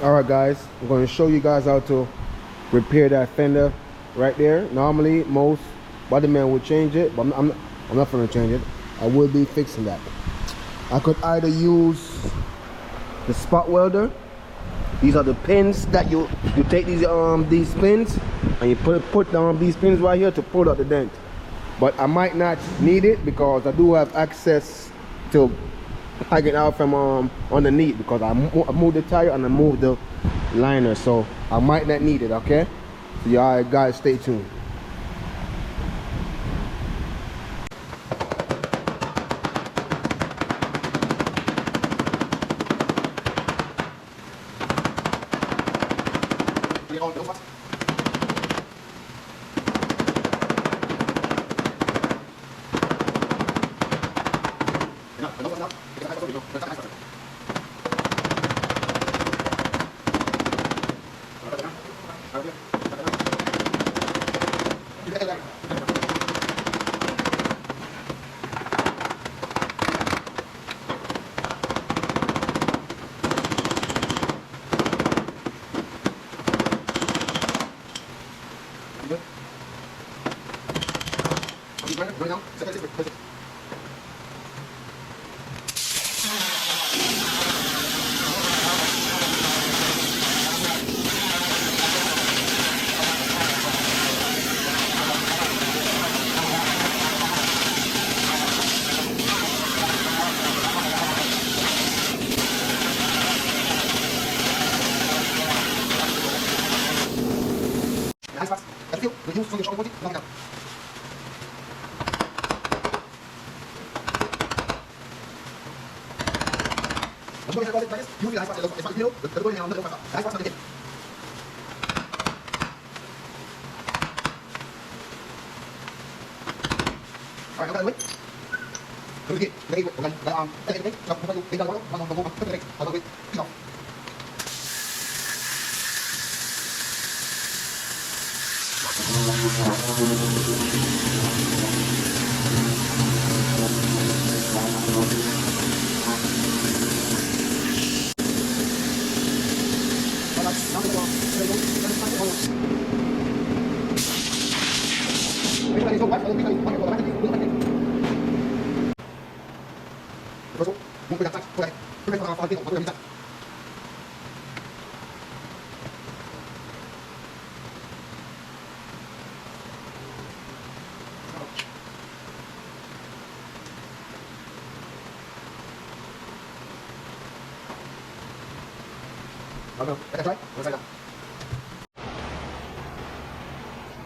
Alright guys, I'm going to show you guys how to repair that fender right there. Normally most bodymen would change it, but I'm not going to change it. I will be fixing that. I could either use the spot welder. These are the pins that you take these pins and you put down these pins right here to pull out the dent. But I might not need it because I do have access to I get out from underneath because I moved the tire and I moved the liner, so I might not need it. Okay, so y'all guys stay tuned.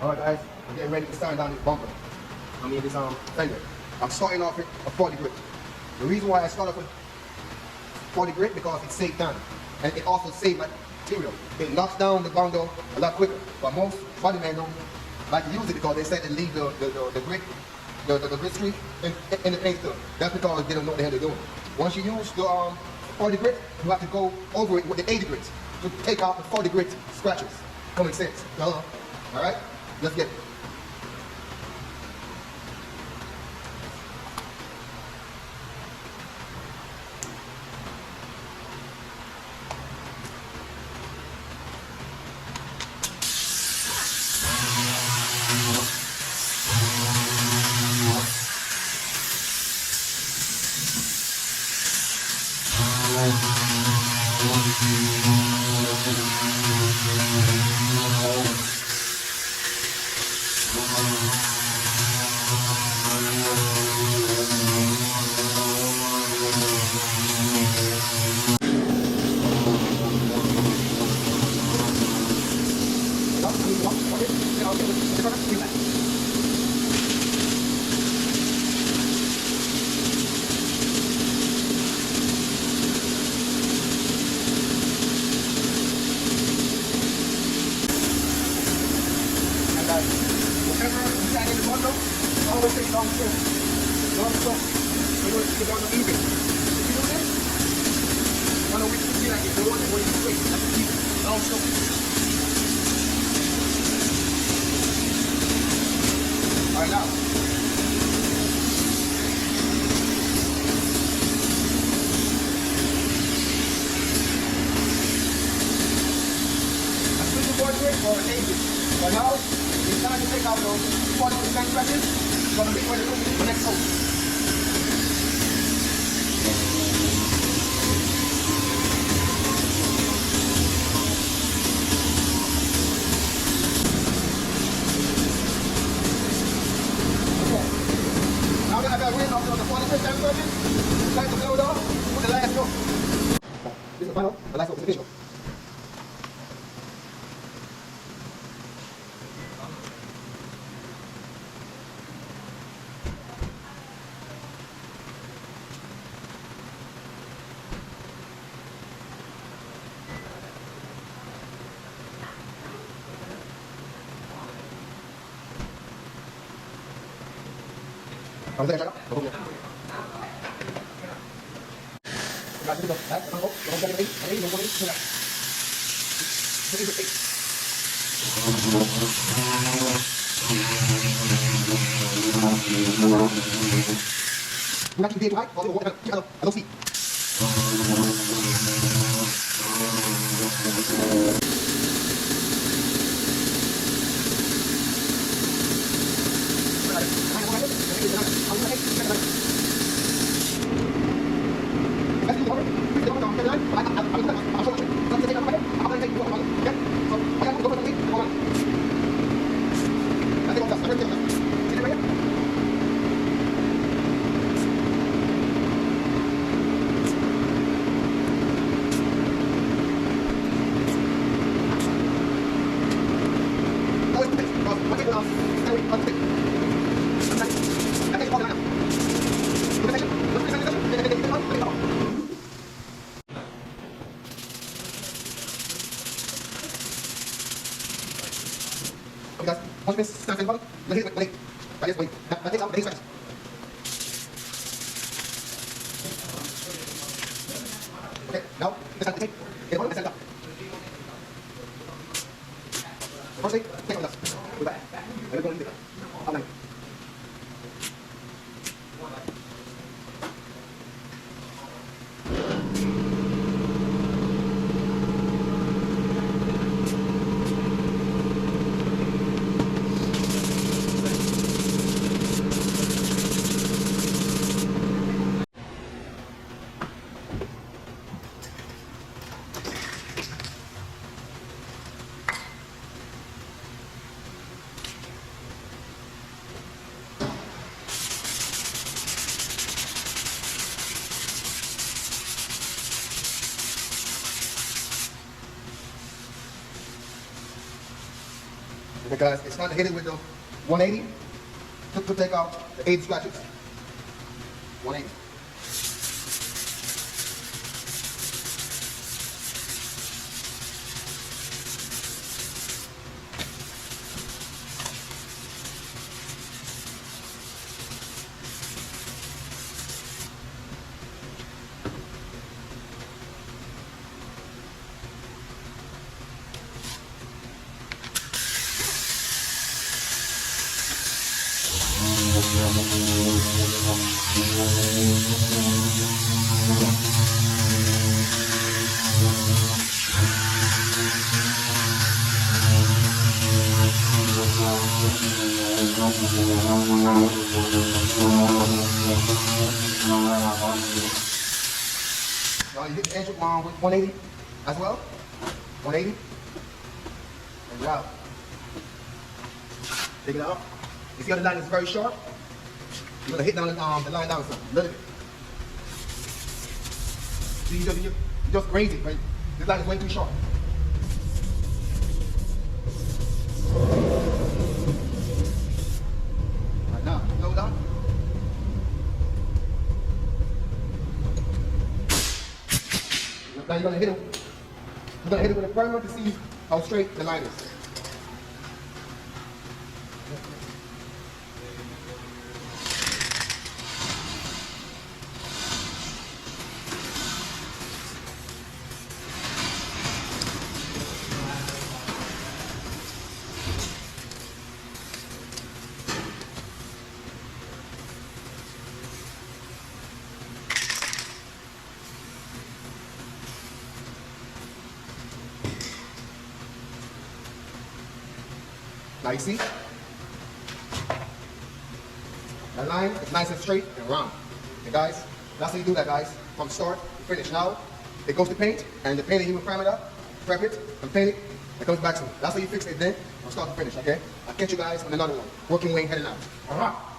Alright guys, I'm getting ready to start down this bumper. This fender. I'm starting off with a 40 grit. The reason why I start off with 40 grit because it saves time. And it also saves material. It knocks down the Bondo a lot quicker. But most bodymen don't like to use it because they say they leave the grit, the grit streak in the paint still. That's because they don't know what the hell they're doing. Once you use the 40 grit, you have to go over it with the 80 grit to take out the 40 grit scratches. Common sense. Alright? Let's get it. Always take long stroke. Long stroke. You want to get on the even. If you do this, on the week you see like it's the one that when you straight. That's even. Long stroke. Alright now. for ages. But now, it's time to take out those 40% scratches. It's going to be ready for the next coat. Now that I got rid of the 40% scratches, it's time to blow it off with the last coat. This is the final, the last coat is official. Vamos a dejar acá. Because once this starts in the bottom, let's hit it. Right, yes, wait. That takes out the scratch. Okay, now let's start the tape. Get the bottom and set it up. First thing, take out the dust. We're back. And we're going to leave it all night. Because it's not hit it with the 180 to take out the 8 scratches. 180. Now you hit the edge with 180 as well. 180. And you're out. Take it out. You see how the line is very sharp? You're going to hit down the line down a little bit. See, you just raise it, but this line is way too sharp. Right now, slow down. Now you're going to hit it. You're going to hit it with a primer to see how straight the line is. Now you see, that line is nice and straight and round. Okay guys, that's how you do that guys, from start to finish. Now, it goes to paint, and the painting you will prime it up, prep it, and paint it, it comes back to me. That's how you fix it then, from start to finish, okay? I'll catch you guys on another one. Working wing heading out. Alright.